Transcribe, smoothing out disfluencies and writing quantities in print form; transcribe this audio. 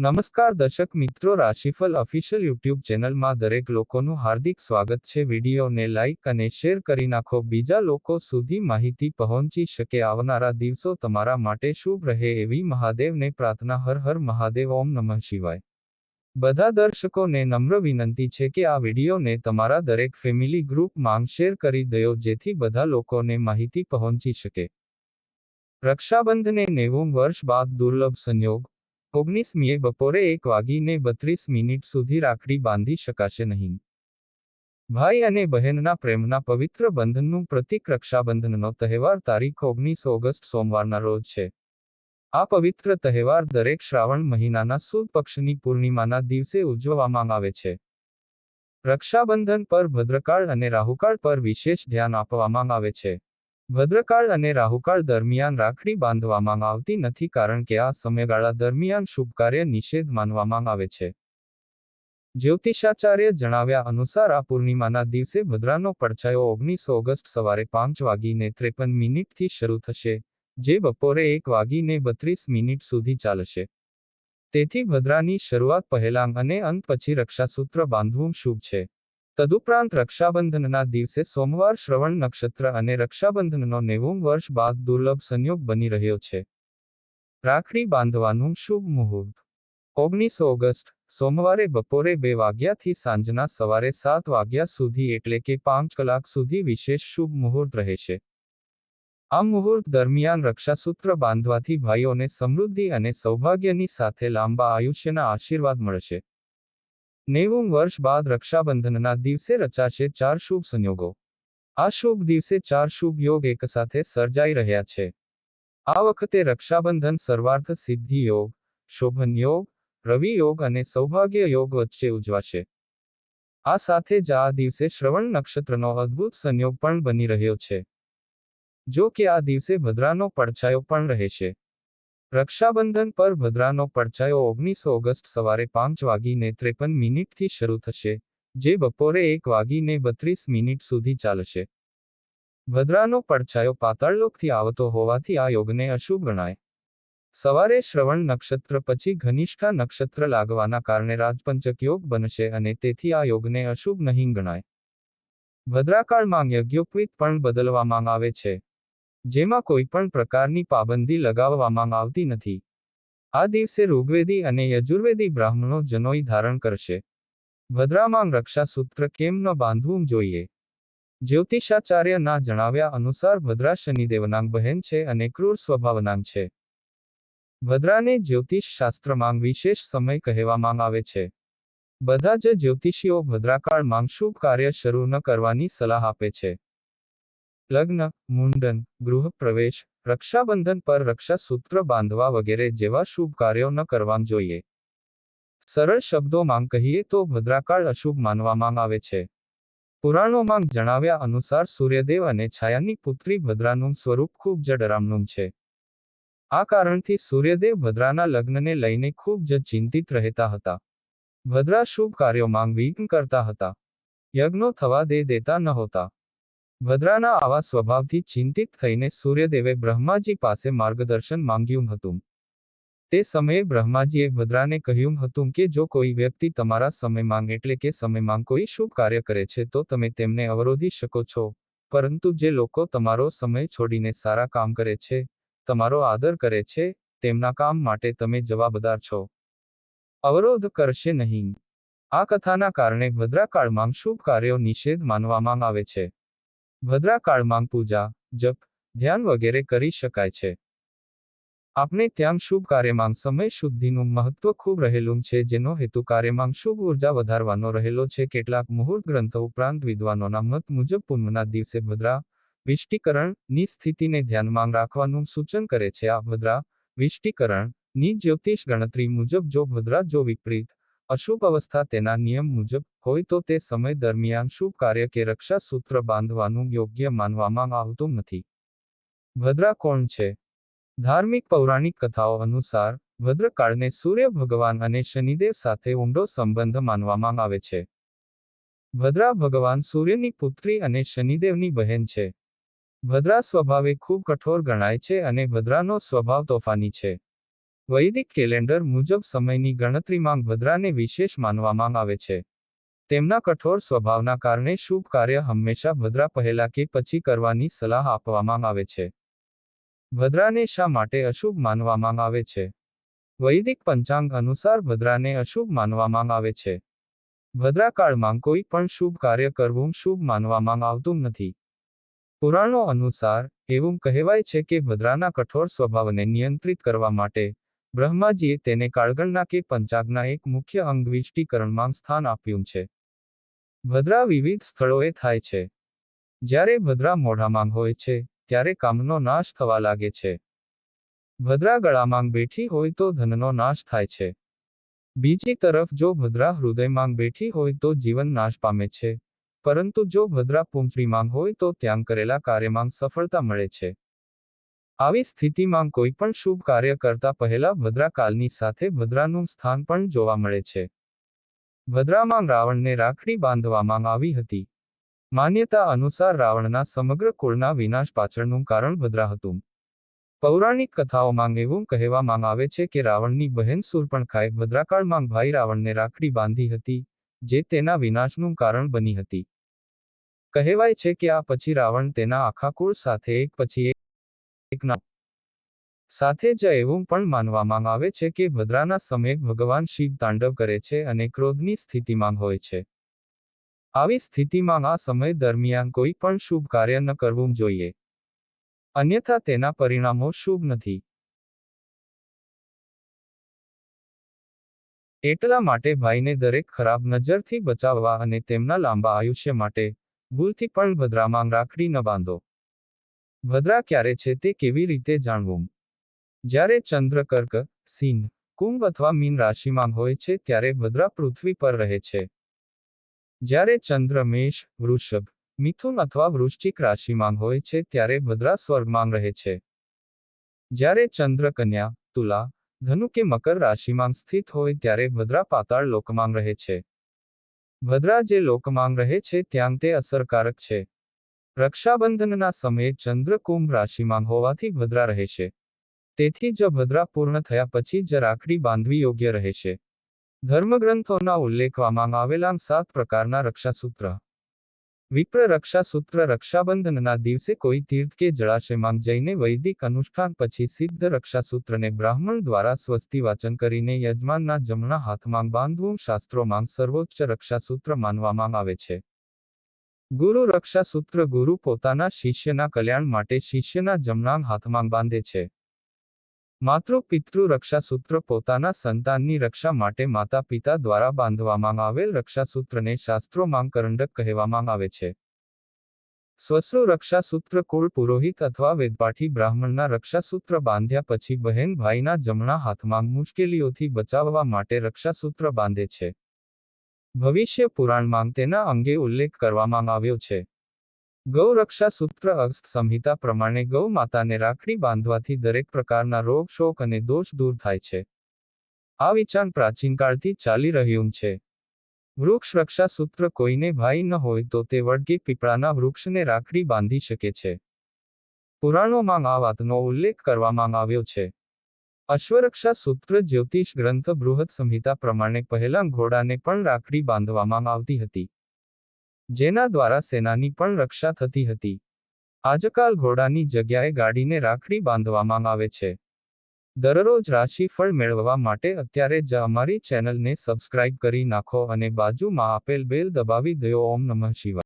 નમસ્કાર દર્શક મિત્રો, રાશિફળ ઓફિશિયલ યુટ્યુબ ચેનલમાં દરેક લોકોનું હાર્દિક સ્વાગત છે। વિડીયોને લાઇક અને શેર કરી નાખો, બીજા લોકો સુધી માહિતી પહોંચી શકે। આવનારા દિવસો તમારા માટે શુભ રહે એવી મહાદેવને પ્રાર્થના। હર હર મહાદેવ, ઓમ નમઃ શિવાય। બધા દર્શકોને નમ્ર વિનંતી છે કે આ વિડીયોને તમારા દરેક ફેમિલી ગ્રુપમાં શેર કરી દો, જેથી બધા લોકોને માહિતી પહોંચી શકે। રક્ષાબંધને 90 વર્ષ બાદ દુર્લભ સંયોગ। 19મીએ બપોરે 1:32 સુધી રાખડી બાંધી શકાશે નહીં। ભાઈ અને બહેનના પ્રેમના પવિત્ર બંધનનું પ્રતીક રક્ષાબંધનનો તહેવાર તારીખ 19 ઓગસ્ટ સોમવારના રોજ છે। આ પવિત્ર તહેવાર દરેક શ્રાવણ મહિનાના સુદ પક્ષની પૂર્ણિમાના દિવસે ઉજવવામાં આવે છે। રક્ષાબંધન પર ભદ્રકાળ અને રાહુકાળ પર વિશેષ ધ્યાન આપવામાં આવે છે। ભદ્રકાળ અને રાહુકાળ દરમિયાન રાખડી બાંધવામાં આવતી નથી, કારણ કે આ સમયગાળા દરમિયાન શુભ કાર્ય નિષેધ માનવામાં આવે છે। જ્યોતિષાચાર્ય જણાવ્યા અનુસાર આ પૂર્ણિમાના દિવસે ભદ્રાનો પડછાયો 19 ઓગસ્ટ સવારે 5:53 શરૂ થશે, જે બપોરે 1:32 સુધી ચાલશે। તેથી ભદ્રાની શરૂઆત પહેલાં અને અંત પછી રક્ષાસૂત્ર બાંધવું શુભ છે। તદુપરાંત રક્ષાબંધનના દિવસે સોમવાર શ્રવણ નક્ષત્ર અને રક્ષાબંધનનો 90 વર્ષ બાદ દુર્લભ સંયોગ બની રહ્યો છે। રાખડી બાંધવાનું શુભ મુહૂર્ત 19 ઓગસ્ટ સોમવારે બપોરે 2 વાગ્યાથી સાંજના સવારે 7 વાગ્યા સુધી, એટલે કે 5 કલાક સુધી વિશેષ શુભ મુહૂર્ત રહેશે। આ મુહૂર્ત દરમિયાન રક્ષાસૂત્ર બાંધવાથી ભાઈઓને સમૃદ્ધિ અને સૌભાગ્યની સાથે લાંબા આયુષ્યના આશીર્વાદ મળશે। 90 વર્ષ બાદ રક્ષાબંધનના દિવસે રચાશે 4 શુભ સંયોગો। આ શુભ દિવસે 4 શુભ યોગ એકસાથે સર્જાઈ રહ્યા છે। આ વખતે રક્ષાબંધન સર્વાર્થ સિદ્ધિ યોગ, શોભન યોગ, રવિ યોગ અને સૌભાગ્ય યોગ વચ્ચે ઉજવાશે। આ સાથે જ આ દિવસે શ્રવણ નક્ષત્રનો અદ્ભુત સંયોગ પણ બની રહ્યો છે। જો કે આ દિવસે ભદ્રાનો પડછાયો પણ રહેશે। રક્ષાબંધન પર ભદ્રાનો પડછાયો 19 ઓગસ્ટ સવારે 5:53 થી શરૂ થશે, જે બપોરે 1:32 સુધી ચાલશે। ભદ્રાનો પડછાયો પાતાળલોકથી આવતો હોવાથી આ યોગને અશુભ ગણાય। સવારે શ્રવણ નક્ષત્ર પછી ઘનિષ્ઠા નક્ષત્ર લાગવાના કારણે રાજપંચક યોગ બનશે અને તેથી આ યોગને અશુભ નહીં ગણાય। ભદ્રાકાળમાં યજ્ઞોપવીત પણ બદલવામાં આવે છે, જેમાં કોઈ પણ પ્રકારની પાબંદી લગાવવામાં આવતી નથી। આ દિવસે ઋગ્વેદી અને યજુર્વેદી બ્રાહ્મણો જનોઈ ધારણ કરશે। ભદ્રામાં રક્ષાસૂત્ર કેમ ન બાંધવું જોઈએ? જ્યોતિષાચાર્યના જણાવ્યા અનુસાર ભદ્રા શનિદેવનાં બહેન છે અને ક્રૂર સ્વભાવનાં છે। ભદ્રાને જ્યોતિષ શાસ્ત્રમાં વિશેષ સમય કહેવામાં આવે છે। બધા જ જ્યોતિષીઓ ભદ્રાકાળમાં શુભ કાર્ય શરૂ ન કરવાની સલાહ આપે છે। લગ્ન, મુંડન, ગૃહ પ્રવેશ, રક્ષાબંધન પર રક્ષાસૂત્ર બાંધવા વગેરે જેવા શુભ કાર્યો ન કરવા જોઈએ। સરળ શબ્દોમાં કહીએ તો ભદ્રાકાળ અશુભ માનવામાં આવે છે। પુરાણોમાં જણાવ્યા અનુસાર સૂર્યદેવ અને છાયાની પુત્રી ભદ્રાનું સ્વરૂપ ખૂબ જ ડરામણું છે। આ કારણથી સૂર્યદેવ ભદ્રાના લગ્નને લઈને ખૂબ જ ચિંતિત રહેતા હતા। ભદ્રા શુભ કાર્યોમાં વિઘ્ન કરતા હતા, યજ્ઞો થવા દેતા નહોતા। ભદ્રાના આવા સ્વભાવથી ચિંતિત થઈને સૂર્યદેવે બ્રહ્માજી પાસે માર્ગદર્શન માંગ્યું હતું। તે સમયે બ્રહ્માજીએ ભદ્રાને કહ્યું હતું કે જો કોઈ વ્યક્તિ તમારા સમયમાં એટલે કે સમયમાં કોઈ શુભ કાર્ય કરે છે તો તમે તેમને અવરોધી શકો છો, પરંતુ જે લોકો તમારો સમય છોડીને સારા કામ કરે છે, તમારો આદર કરે છે, તેમના કામ માટે તમે જવાબદાર છો। અવરોધ કરશે નહીં। આ કથાના કારણે ભદ્રાકાળમાં શુભ કાર્યો નિષેધ માનવામાં આવે છે। ભદ્રાકાળમાં પૂજા, જપ, ધ્યાન વગેરે કરી શકાય છે। આપણે ત્યાં શુભ કાર્યમાં સમય શુદ્ધિનું મહત્વ ખૂબ રહેલું છે, જેનો હેતુ કાર્યમાં શુભ ઉર્જા વધારવાનો રહેલો છે। કેટલાક મુહૂર્ત ગ્રંથો ઉપરાંત વિદ્વાનોના મત મુજબ પૂનમના દિવસે ભદ્રા વિષ્ટિકરણ ની સ્થિતિને ધ્યાનમાં રાખવાનું સૂચન કરે છે। આ ભદ્રા વિષ્ટિકરણ ની જ્યોતિષ ગણતરી મુજબ જો ભદ્રા જો વિપરીત અશુભ અવસ્થા તેના નિયમ મુજબ હોય તો તે સમય દરમિયાન શુભ કાર્ય કે રક્ષાસૂત્ર બાંધવાનું યોગ્ય માનવામાં આવતું નથી। ભદ્રા કોણ છે? ધાર્મિક પૌરાણિક કથાઓ અનુસાર ભદ્રકાળને સૂર્ય ભગવાન અને શનિદેવ સાથે ઊંડો સંબંધ માનવામાં આવે છે। ભદ્રા ભગવાન સૂર્યની પુત્રી અને શનિદેવની બહેન છે। ભદ્રા સ્વભાવે ખૂબ કઠોર ગણાય છે અને ભદ્રાનો સ્વભાવ તોફાની છે। વૈદિક કેલેન્ડર મુજબ સમયની ગણતરીમાં ભદ્રાને વિશેષ માનવામાં આવે છે. તેમના કઠોર સ્વભાવના કારણે શુભ કાર્ય હંમેશા ભદ્રા પહેલા કે પછી કરવાની સલાહ આપવામાં આવે છે. ભદ્રાને શા માટે અશુભ માનવામાં આવે છે? વૈદિક પંચાંગ અનુસાર ભદ્રાને અશુભ માનવામાં આવે છે. ભદ્રાકાળમાં કોઈ પણ શુભ કાર્ય કરવું શુભ માનવામાં આવતું નથી. પુરાણો અનુસાર એવું કહેવાય છે કે ભદ્રાના કઠોર સ્વભાવને નિયંત્રિત કરવા માટે બ્રહ્માજીએ તેને કાળગણના કે પંચાંગના એક મુખ્ય અંગ વિષ્ટીકરણમાં સ્થાન આપ્યું છે. ભદ્રા વિવિધ સ્થળોએ થાય છે. જ્યારે ભદ્રા મોઢામાં હોય છે, ત્યારે કામનો નાશ થવા લાગે છે. ભદ્રા ગળામાં બેઠી હોય તો ધનનો નાશ થાય છે. બીજી તરફ જો ભદ્રા હૃદયમાં બેઠી હોય તો જીવન નાશ પામે છે, પરંતુ જો ભદ્રા પૂંછડીમાં હોય તો ત્યાં કરેલા કાર્યમાં સફળતા મળે છે. આવી સ્થિતિમાં કોઈ પણ શુભ કાર્ય કરતા પહેલા ભદ્રા કાલની સાથે ભદ્રાનું સ્થાન પણ જોવા મળે છે. ભદ્રામાં રાવણને રાખડી બાંધવામાં આવી હતી. માન્યતા અનુસાર રાવણના સમગ્ર કુળના વિનાશ પાછળનું કારણ ભદ્રા હતું. પૌરાણિક કથાઓમાં એવું કહેવામાં આવે છે કે રાવણની બહેન શૂર્પણખાએ ભદ્રાકાળમાં ભાઈ રાવણને રાખડી બાંધી હતી, જે તેના વિનાશનું કારણ બની હતી. કહેવાય છે કે આ પછી રાવણ તેના આખા કુળ સાથે એક પછી એક ના સાથે જ એવું પણ માનવામાં આવે છે કે ભદ્રાના સમયે ભગવાન શિવ તાંડવ કરે છે અને ક્રોધની સ્થિતિમાં હોય છે. આવી સ્થિતિમાં આ સમય દરમિયાન કોઈ પણ શુભ કાર્ય ન કરવું જોઈએ. અન્યથા તેના પરિણામો શુભ નથી. એટલા માટે ભાઈને દરેક ખરાબ નજરથી બચાવવા અને તેમના લાંબા આયુષ્ય માટે ભૂલથી પણ ભદ્રામાં રાખડી ન બાંધો. ભદ્રા ક્યારે છે તે કેવી રીતે જાણવું? જ્યારે ચંદ્ર કર્ક, સિંહ, કુંભ અથવા મીન રાશિમાં હોય છે ત્યારે ભદ્રા પૃથ્વી પર રહે છે. જ્યારે ચંદ્ર મેષ, વૃષભ, મિથુન અથવા વૃશ્ચિક રાશિમાં હોય છે ત્યારે ભદ્રા સ્વર્ગમાં રહે છે. જ્યારે ચંદ્ર કન્યા, તુલા, ધનુ કે મકર રાશિમાં સ્થિત હોય ત્યારે ભદ્રા પાતાળ લોકમાં રહે છે. ભદ્રા જે લોકમાં રહે છે ત્યાં તે અસરકારક છે. રક્ષાબંધનના સમયે ચંદ્ર કુંભ રાશિમાં હોવાથી ભદ્રા રહેશે. તેથી જ ભદ્રા પૂર્ણ થયા પછી જ રાખડી બાંધવી યોગ્ય રહેશે. ધર્મગ્રંથોના ઉલ્લેખવામાં આવેલા 7 પ્રકારના રક્ષાસૂત્ર. વિપ્ર રક્ષાસૂત્ર રક્ષાબંધનના દિવસે કોઈ તીર્થ કે જળાશયમાં જઈને વૈદિક અનુષ્ઠાન પછી સિદ્ધ રક્ષાસૂત્રને બ્રાહ્મણ દ્વારા સ્વસ્તિ વાચન કરીને યજમાનના જમણા હાથમાં બાંધવું શાસ્ત્રોમાં સર્વોચ્ચ રક્ષાસૂત્ર માનવામાં આવે છે. ગુરુ રક્ષાસૂત્ર ગુરુ પોતાના શિષ્યના કલ્યાણ માટે શિષ્યના જમણા હાથમાં બાંધે છે. માતૃ પિતૃ રક્ષાસૂત્ર પોતાના સંતાનની રક્ષા માટે માતા પિતા દ્વારા બાંધવામાં આવેલ રક્ષાસૂત્રને શાસ્ત્રોમાં કરંડક કહેવામાં આવે છે. સ્વશ્રુ રક્ષાસૂત્ર કુળ પુરોહિત અથવા વેદપાઠી બ્રાહ્મણના રક્ષાસૂત્ર બાંધ્યા પછી બહેન ભાઈના જમણા હાથમાં મુશ્કેલીઓથી બચાવવા માટે રક્ષાસૂત્ર બાંધે છે. ભવિષ્ય પુરાણમાં તેના અંગે ઉલ્લેખ કરવામાં આવ્યો છે. ગૌ રક્ષાસૂત્ર અગસ્ત્ય સંહિતા પ્રમાણે ગૌ માતાને રાખડી બાંધવાથી દરેક પ્રકારના રોગ શોક અને દોષ દૂર થાય છે. આ વિચાર પ્રાચીનકાળથી ચાલી રહ્યું છે. વૃક્ષ રક્ષાસૂત્ર કોઈને ભાઈ ન હોય તો તે વડ કે પીપળાના વૃક્ષને રાખડી બાંધી શકે છે. પુરાણોમાં આ વાતનો ઉલ્લેખ કરવામાં આવ્યો છે. અશ્વરક્ષા સૂત્ર જ્યોતિષ ગ્રંથ બૃહદ સંહિતા પ્રમાણે પહેલા ઘોડાને પણ રાખડી બાંધવામાં આવતી હતી, જેના દ્વારા સેનાની પણ રક્ષા થતી હતી. આજકાલ ઘોડાની જગ્યાએ ગાડીને રાખડી બાંધવામાં આવે છે. દરરોજ રાશિફળ મેળવવા માટે અત્યારે જ અમારી ચેનલને સબસ્ક્રાઇબ કરી નાખો અને બાજુમાં આપેલ બેલ દબાવી દો. ઓમ નમઃ શિવાય.